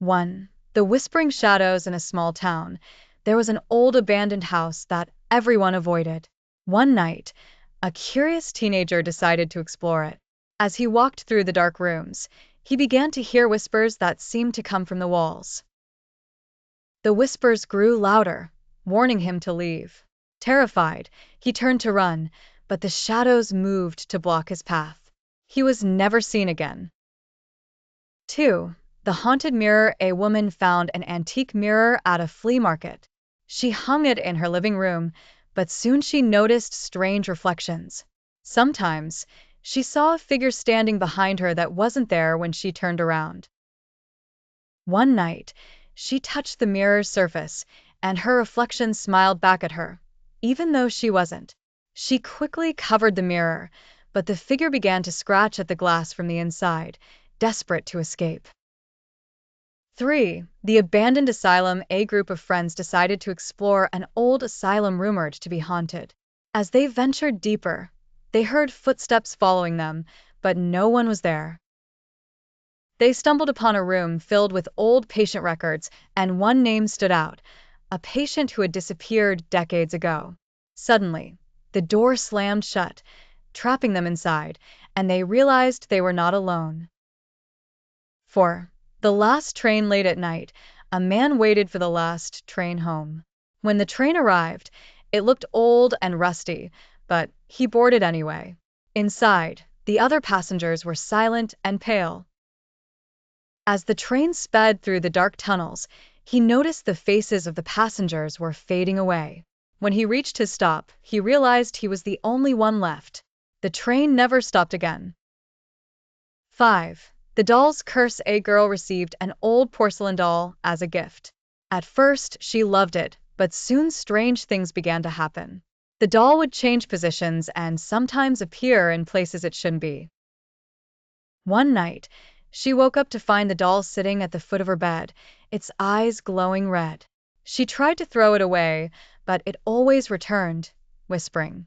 1. The whispering shadows in a small town. There was an old abandoned house that everyone avoided. One night, a curious teenager decided to explore it. As he walked through the dark rooms, he began to hear whispers that seemed to come from the walls. The whispers grew louder, warning him to leave. Terrified, he turned to run, but the shadows moved to block his path. He was never seen again. 2. The haunted mirror. A woman found an antique mirror at a flea market. She hung it in her living room, but soon she noticed strange reflections. Sometimes, she saw a figure standing behind her that wasn't there when she turned around. One night, she touched the mirror's surface, and her reflection smiled back at her, even though she wasn't. She quickly covered the mirror, but the figure began to scratch at the glass from the inside, desperate to escape. 3. The abandoned asylum. A group of friends decided to explore an old asylum rumored to be haunted. As they ventured deeper, they heard footsteps following them, but no one was there. They stumbled upon a room filled with old patient records, and one name stood out, a patient who had disappeared decades ago. Suddenly, the door slammed shut, trapping them inside, and they realized they were not alone. 4. The last train. Late at night, a man waited for the last train home. When the train arrived, it looked old and rusty, but he boarded anyway. Inside, the other passengers were silent and pale. As the train sped through the dark tunnels, he noticed the faces of the passengers were fading away. When he reached his stop, he realized he was the only one left. The train never stopped again. 5. The doll's curse. A girl received an old porcelain doll as a gift. At first, she loved it, but soon strange things began to happen. The doll would change positions and sometimes appear in places it shouldn't be. One night, she woke up to find the doll sitting at the foot of her bed, its eyes glowing red. She tried to throw it away, but it always returned, whispering,